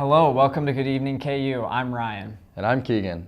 Hello, welcome to Good Evening KU. I'm Ryan. And I'm Keegan.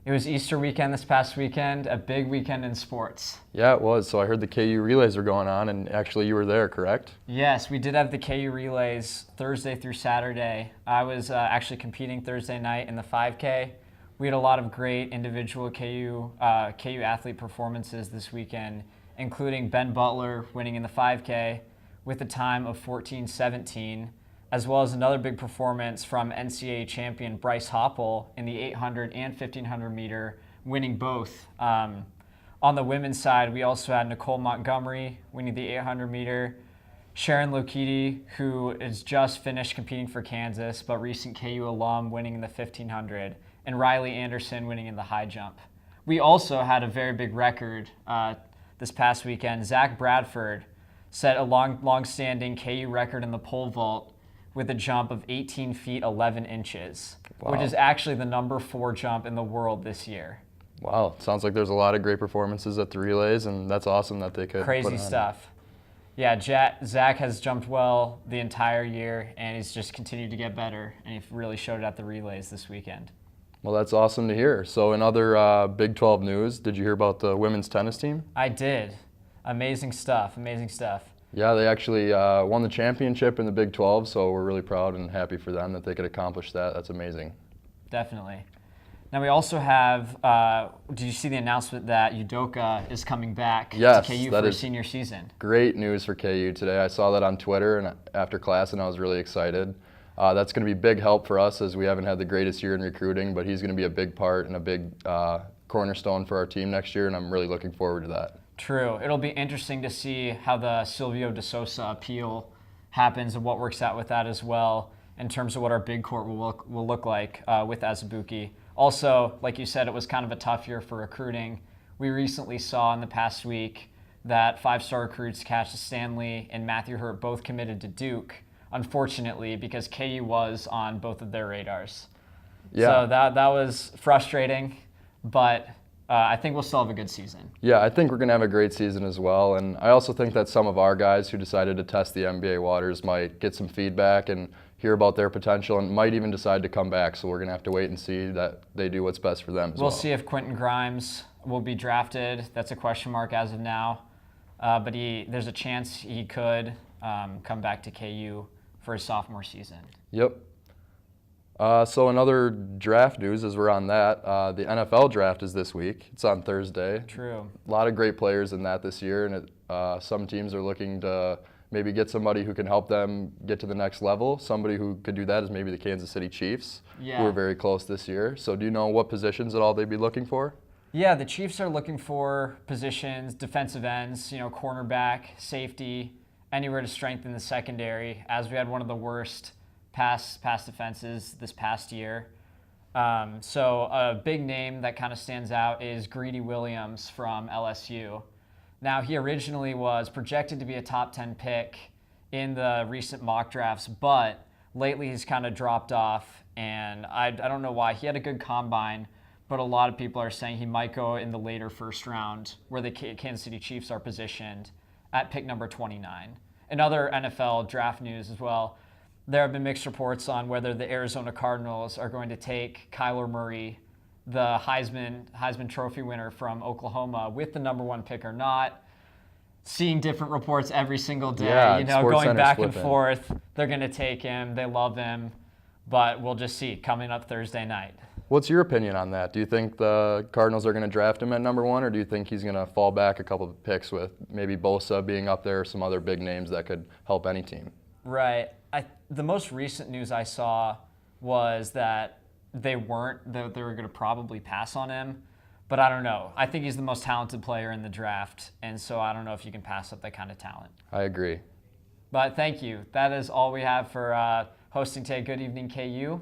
It was Easter weekend this past weekend, a big weekend in sports. Yeah, it was. So I heard the KU relays were going on, and actually you were there, correct? Yes, we did have the KU relays Thursday through Saturday. I was actually competing Thursday night in the 5K. We had a lot of great individual KU athlete performances this weekend, including Ben Butler winning in the 5K with a time of 14:17. As well as another big performance from NCAA champion Bryce Hoppel in the 800 and 1500 meter, winning both. On the women's side, we also had Nicole Montgomery winning the 800 meter, Sharon Lokiti, who is just finished competing for Kansas, but recent KU alum, winning in the 1500, and Riley Anderson winning in the high jump. We also had a very big record this past weekend. Zach Bradford set a long-standing KU record in the pole vault with a jump of 18 feet 11 inches, wow, which is actually the number 4 jump in the world this year. Wow, sounds like there's a lot of great performances at the relays, and that's awesome that they could Crazy put on. Stuff. Yeah, Zach has jumped well the entire year, and he's just continued to get better, and he really showed it at the relays this weekend. Well, that's awesome to hear. So in other Big 12 news, did you hear about the women's tennis team? I did. Amazing stuff, amazing stuff. Yeah, they actually won the championship in the Big 12, so we're really proud and happy for them that they could accomplish that. That's amazing. Definitely. Now we also have, did you see the announcement that Udoka is coming back to KU for his senior season? Great news for KU today. I saw that on Twitter and after class, and I was really excited. That's going to be big help for us as we haven't had the greatest year in recruiting, but he's going to be a big part and a big cornerstone for our team next year, and I'm really looking forward to that. True. It'll be interesting to see how the Silvio De Sousa appeal happens and what works out with that as well in terms of what our big court will look like with Azubuike. Also, like you said, it was kind of a tough year for recruiting. We recently saw in the past week that 5-star recruits Cassius Stanley and Matthew Hurt both committed to Duke, unfortunately, because KU was on both of their radars. Yeah. So that was frustrating, but I think we'll still have a good season. Yeah, I think we're going to have a great season as well. And I also think that some of our guys who decided to test the NBA waters might get some feedback and hear about their potential and might even decide to come back. So we're going to have to wait and see that they do what's best for them as well. We'll see if Quentin Grimes will be drafted. That's a question mark as of now. But there's a chance he could come back to KU for his sophomore season. Yep. So another draft news as we're on that, the NFL draft is this week. It's on Thursday. True. A lot of great players in that this year, and some teams are looking to maybe get somebody who can help them get to the next level. Somebody who could do that is maybe the Kansas City Chiefs, who are very close this year. So do you know what positions at all they'd be looking for? Yeah, the Chiefs are looking for positions, defensive ends, cornerback, safety, anywhere to strengthen the secondary, as we had one of the worst pass defenses this past year. So a big name that kind of stands out is Greedy Williams from LSU. Now, he originally was projected to be a top 10 pick in the recent mock drafts, but lately he's kind of dropped off, and I don't know why. He had a good combine, but a lot of people are saying he might go in the later first round where the Kansas City Chiefs are positioned at pick number 29. In other NFL draft news as well, there have been mixed reports on whether the Arizona Cardinals are going to take Kyler Murray, the Heisman Trophy winner from Oklahoma, with the number 1 pick or not. Seeing different reports every single day, going back and forth. They're going to take him. They love him. But we'll just see coming up Thursday night. What's your opinion on that? Do you think the Cardinals are going to draft him at number 1, or do you think he's going to fall back a couple of picks with maybe Bosa being up there or some other big names that could help any team? Right. The most recent news I saw was that they were going to probably pass on him, but I don't know. I think he's the most talented player in the draft, and so I don't know if you can pass up that kind of talent. I agree. But thank you. That is all we have for hosting today. Good Evening KU.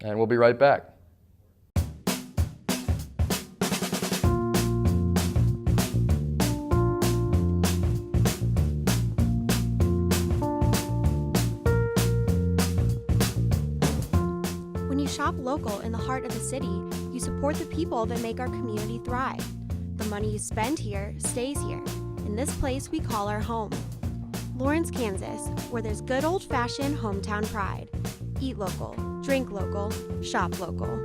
And we'll be right back. Shop local in the heart of the city, you support the people that make our community thrive. The money you spend here stays here, in this place we call our home. Lawrence, Kansas, where there's good old-fashioned hometown pride. Eat local, drink local, shop local.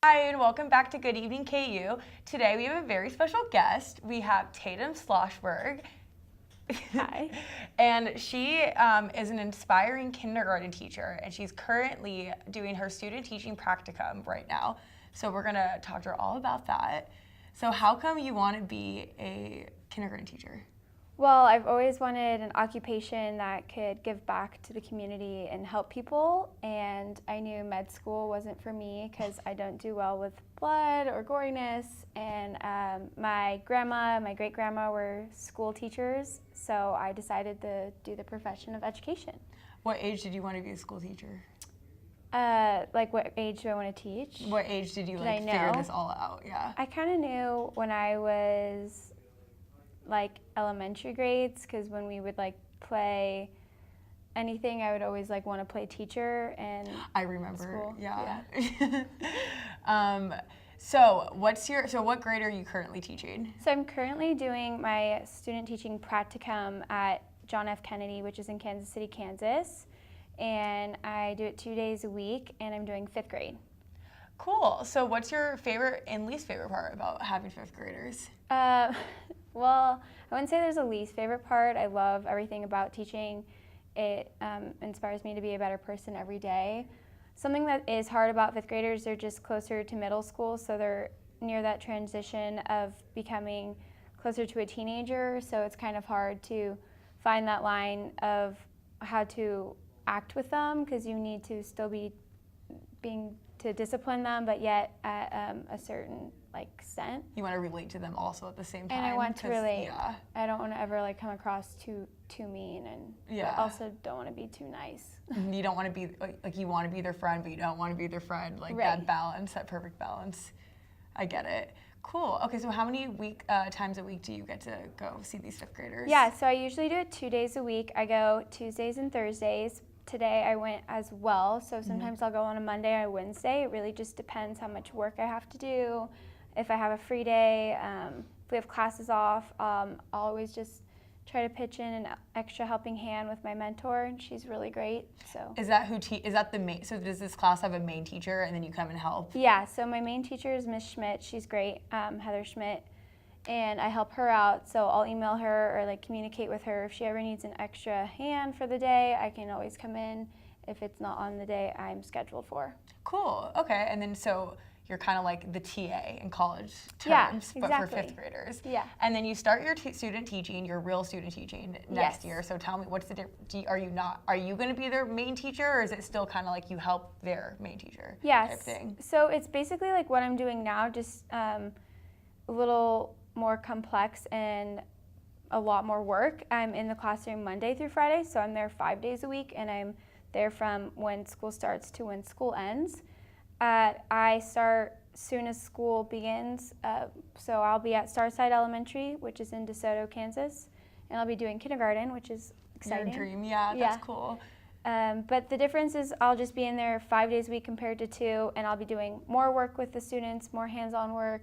Hi, and welcome back to Good Evening KU. Today we have a very special guest. We have Tatum Schlossberg. Hi. And she is an inspiring kindergarten teacher, and she's currently doing her student teaching practicum right now. So we're gonna talk to her all about that. So how come you want to be a kindergarten teacher? Well, I've always wanted an occupation that could give back to the community and help people, and I knew med school wasn't for me because I don't do well with blood or goriness, and my grandma, my great-grandma were school teachers, so I decided to do the profession of education. What age did you want to be a school teacher? Like what age do I want to teach? What age did you I figure know? this all out? Yeah. I kind of knew when I was like elementary grades, because when we would like play anything, I would always like want to play teacher, and I remember. school. Yeah. So what grade are you currently teaching? So I'm currently doing my student teaching practicum at John F. Kennedy, which is in Kansas City, Kansas, and I do it 2 days a week, and I'm doing 5th grade. Cool. So what's your favorite and least favorite part about having 5th graders? Well, I wouldn't say there's a least favorite part. I love everything about teaching. It inspires me to be a better person every day. Something that is hard about 5th graders, they're just closer to middle school, so they're near that transition of becoming closer to a teenager, so it's kind of hard to find that line of how to act with them, because you need to still be to discipline them, but yet at a certain extent. You want to relate to them also at the same time. And I want to relate. Yeah. I don't want to ever come across too mean, and Yeah. but also don't want to be too nice. You don't want to be you want to be their friend, but you don't want to be their friend. Right. That balance, that perfect balance. I get it. Cool. Okay, so how many times a week do you get to go see these 5th graders? Yeah, so I usually do it 2 days a week. I go Tuesdays and Thursdays. Today I went as well, so sometimes I'll go on a Monday or a Wednesday. It really just depends how much work I have to do. If I have a free day, if we have classes off, I'll always just try to pitch in an extra helping hand with my mentor, and she's really great. So Is that is that the main? So does this class have a main teacher, and then you come and help? yeah, so my main teacher is Miss Schmidt. She's great, Heather Schmidt, and I help her out. So I'll email her or communicate with her if she ever needs an extra hand for the day. I can always come in if it's not on the day I'm scheduled for. Cool. Okay, and then so you're kind of like the TA in college Yeah, terms, but for exactly. 5th graders. Yeah. And then you start your student teaching, your real student teaching next Yes. year. So tell me, what's the difference? Are you going to be their main teacher, or is it still kind of like you help their main teacher Yes. type thing? So it's basically like what I'm doing now, just a little more complex and a lot more work. I'm in the classroom Monday through Friday, so I'm there 5 days a week, and I'm there from when school starts to when school ends. I start soon as school begins, so I'll be at Starside Elementary, which is in DeSoto, Kansas, and I'll be doing kindergarten, which is exciting. Your dream, yeah, that's Yeah. cool. But the difference is I'll just be in there 5 days a week compared to 2, and I'll be doing more work with the students, more hands-on work,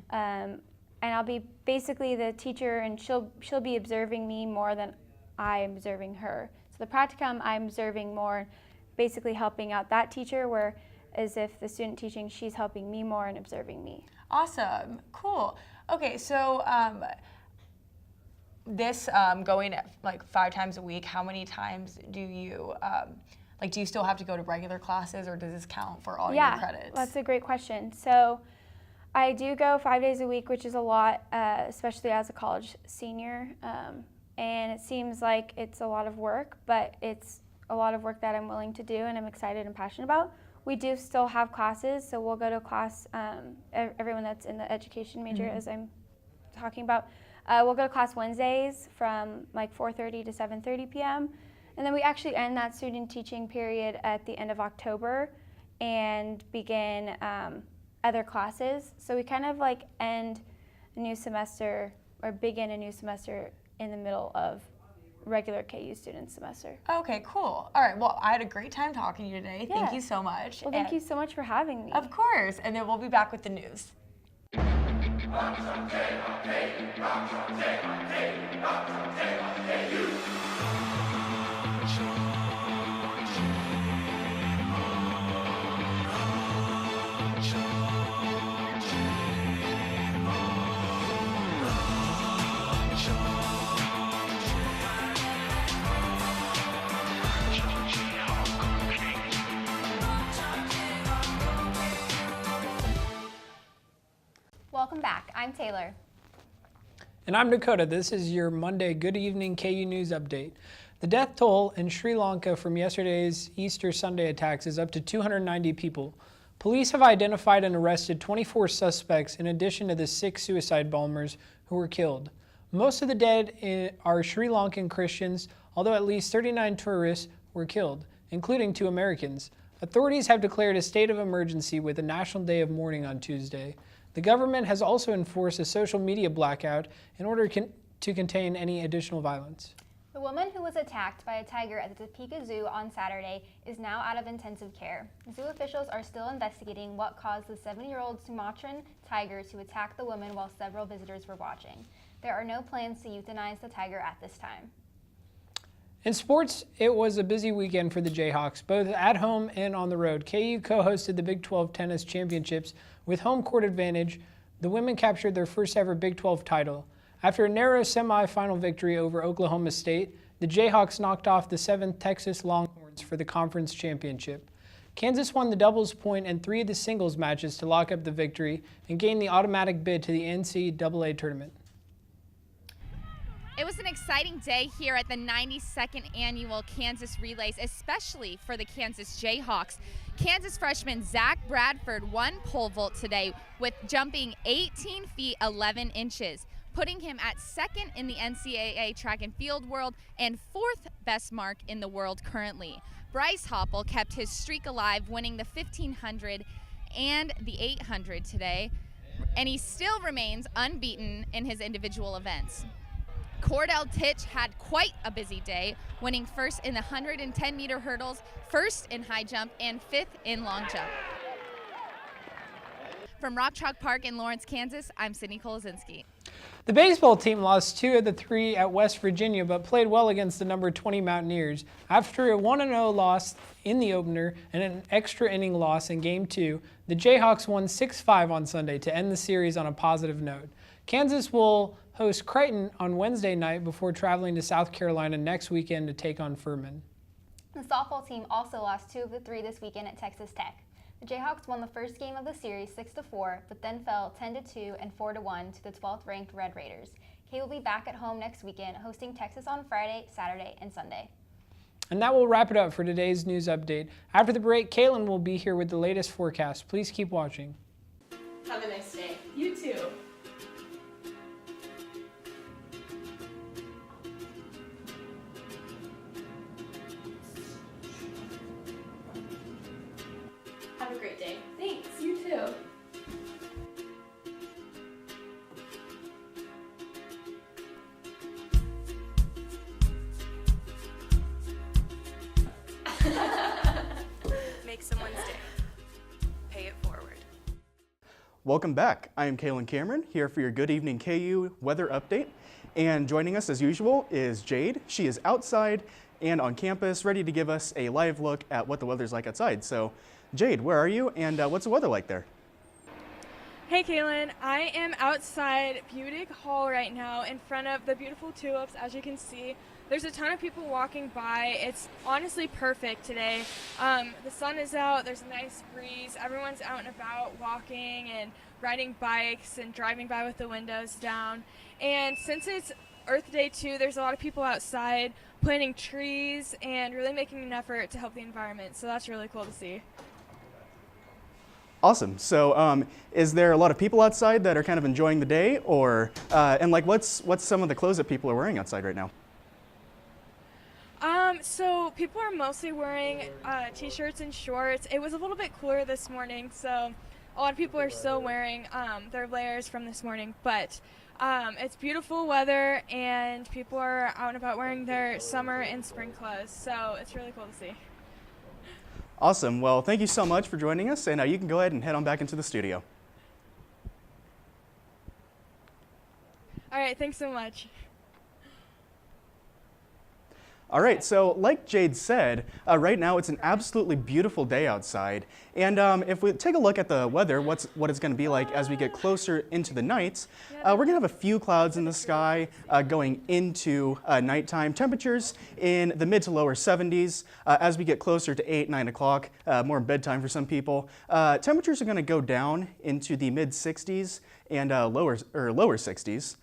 and I'll be basically the teacher, and she'll be observing me more than I am observing her. So the practicum, I'm observing more, basically helping out that teacher, where as if the student teaching, she's helping me more and observing me. Awesome. Cool. Okay, so this going 5 times a week, how many times do you do you still have to go to regular classes, or does this count for all your credits? That's a great question. So I do go 5 days a week, which is a lot, especially as a college senior. And it seems like it's a lot of work, but it's a lot of work that I'm willing to do and I'm excited and passionate about. We do still have classes, so we'll go to class, everyone that's in the education major, as I'm talking about, we'll go to class Wednesdays from 4:30 to 7:30 p.m. And then we actually end that student teaching period at the end of October and begin other classes. So we kind of end a new semester or begin a new semester in the middle of regular KU student semester. Okay, cool. All right, well, I had a great time talking to you today. Yeah. Thank you so much. Well, thank you so much for having me. Of course, and then we'll be back with the news. Welcome back. I'm Taylor. And I'm Dakota. This is your Monday Good Evening KU News Update. The death toll in Sri Lanka from yesterday's Easter Sunday attacks is up to 290 people. Police have identified and arrested 24 suspects in addition to the 6 suicide bombers who were killed. Most of the dead are Sri Lankan Christians, although at least 39 tourists were killed, including 2 Americans. Authorities have declared a state of emergency with a national day of mourning on Tuesday. The government has also enforced a social media blackout in order to contain any additional violence. The woman who was attacked by a tiger at the Topeka Zoo on Saturday is now out of intensive care. Zoo officials are still investigating what caused the 7-year-old Sumatran tiger to attack the woman while several visitors were watching. There are no plans to euthanize the tiger at this time. In sports, it was a busy weekend for the Jayhawks, both at home and on the road. KU co-hosted the Big 12 Tennis Championships with home court advantage. The women captured their first ever Big 12 title. After a narrow semifinal victory over Oklahoma State, the Jayhawks knocked off the 7th Texas Longhorns for the conference championship. Kansas won the doubles point and 3 of the singles matches to lock up the victory and gain the automatic bid to the NCAA tournament. It was an exciting day here at the 92nd annual Kansas Relays, especially for the Kansas Jayhawks. Kansas freshman Zach Bradford won pole vault today with jumping 18 feet 11 inches, putting him at 2nd in the NCAA track and field world and 4th best mark in the world currently. Bryce Hoppel kept his streak alive, winning the 1500 and the 800 today, and he still remains unbeaten in his individual events. Cordell Titch had quite a busy day, winning 1st in the 110-meter hurdles, 1st in high jump, and 5th in long jump. From Rock Chalk Park in Lawrence, Kansas, I'm Sydney Kolozinski. The baseball team lost 2 of the 3 at West Virginia, but played well against the number 20 Mountaineers. After a 1-0 loss in the opener and an extra inning loss in Game 2, the Jayhawks won 6-5 on Sunday to end the series on a positive note. Kansas will host Creighton on Wednesday night before traveling to South Carolina next weekend to take on Furman. The softball team also lost 2 of the 3 this weekend at Texas Tech. The Jayhawks won the first game of the series 6-4, but then fell 10-2 and 4-1 to the 12th ranked Red Raiders. Kay will be back at home next weekend, hosting Texas on Friday, Saturday, and Sunday. And that will wrap it up for today's news update. After the break, Kaylin will be here with the latest forecast. Please keep watching. Have a nice day. You too. Have a great day. Thanks, you too. Make someone's day. Pay it forward. Welcome back. I am Kaylin Cameron, here for your Good Evening KU weather update. And joining us as usual is Jade. She is outside and on campus, ready to give us a live look at what the weather's like outside. So Jade, where are you and what's the weather like there? Hey Kaylin, I am outside Budick Hall right now in front of the beautiful tulips. As you can see, there's a ton of people walking by. It's honestly perfect today. The sun is out, there's a nice breeze, everyone's out and about walking and riding bikes and driving by with the windows down. And since it's Earth Day too, there's a lot of people outside planting trees and really making an effort to help the environment, so that's really cool to see. Awesome. So is there a lot of people outside that are kind of enjoying the day, or and like what's some of the clothes that people are wearing outside right now? So people are mostly wearing t-shirts and shorts. It was a little bit cooler this morning, so a lot of people are still wearing their layers from this morning, but it's beautiful weather and people are out and about wearing their summer and spring clothes, so it's really cool to see. Awesome. Well, thank you so much for joining us, and you can go ahead and head on back into the studio. All right, thanks so much. All right, so like Jade said, right now it's an absolutely beautiful day outside. And if we take a look at the weather, what it's going to be like as we get closer into the night, we're going to have a few clouds in the sky going into nighttime. Temperatures in the mid to lower 70s. As we get closer to 8, 9 o'clock, more bedtime for some people, temperatures are going to go down into the mid 60s and lower 60s.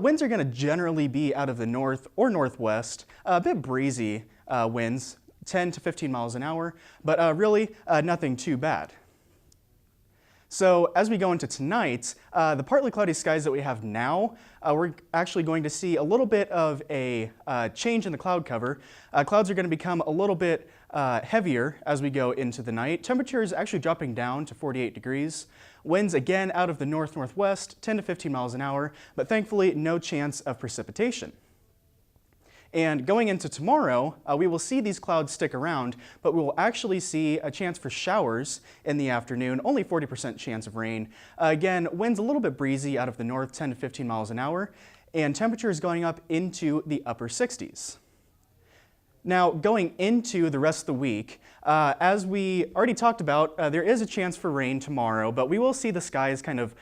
Winds are going to generally be out of the north or northwest, a bit breezy winds, 10 to 15 miles an hour, but really nothing too bad. So as we go into tonight, the partly cloudy skies that we have now, we're actually going to see a little bit of a change in the cloud cover. Clouds are going to become a little bit heavier as we go into the night. Temperatures actually dropping down to 48 degrees. Winds again out of the north-northwest, 10 to 15 miles an hour, but thankfully no chance of precipitation. And going into tomorrow, we will see these clouds stick around, but we will actually see a chance for showers in the afternoon, only 40% chance of rain. Again, winds a little bit breezy out of the north, 10 to 15 miles an hour, and temperatures going up into the upper 60s. Now, going into the rest of the week, as we already talked about, there is a chance for rain tomorrow, but we will see the skies kind of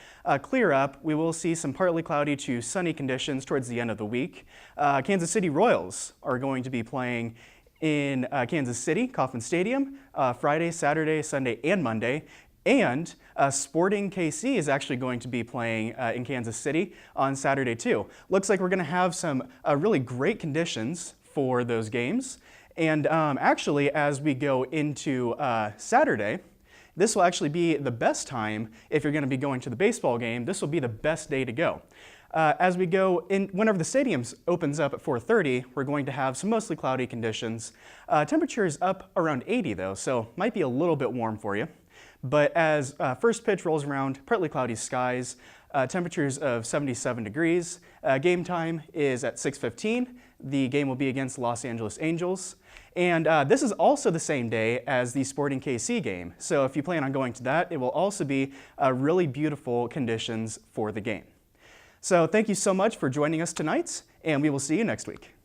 clear up. We will see some partly cloudy to sunny conditions towards the end of the week. Kansas City Royals are going to be playing in Kansas City, Kauffman Stadium, Friday, Saturday, Sunday, and Monday. And Sporting KC is actually going to be playing in Kansas City on Saturday too. Looks like we're going to have some really great conditions for those games. And actually, as we go into Saturday, this will actually be the best time if you're going to be going to the baseball game. This will be the best day to go. As we go in, whenever the stadium opens up at 4:30, we're going to have some mostly cloudy conditions. Temperatures up around 80 though, so might be a little bit warm for you. But as first pitch rolls around, partly cloudy skies, temperatures of 77 degrees. Game time is at 6:15. The game will be against the Los Angeles Angels. And this is also the same day as the Sporting KC game. So if you plan on going to that, it will also be really beautiful conditions for the game. So thank you so much for joining us tonight, and we will see you next week.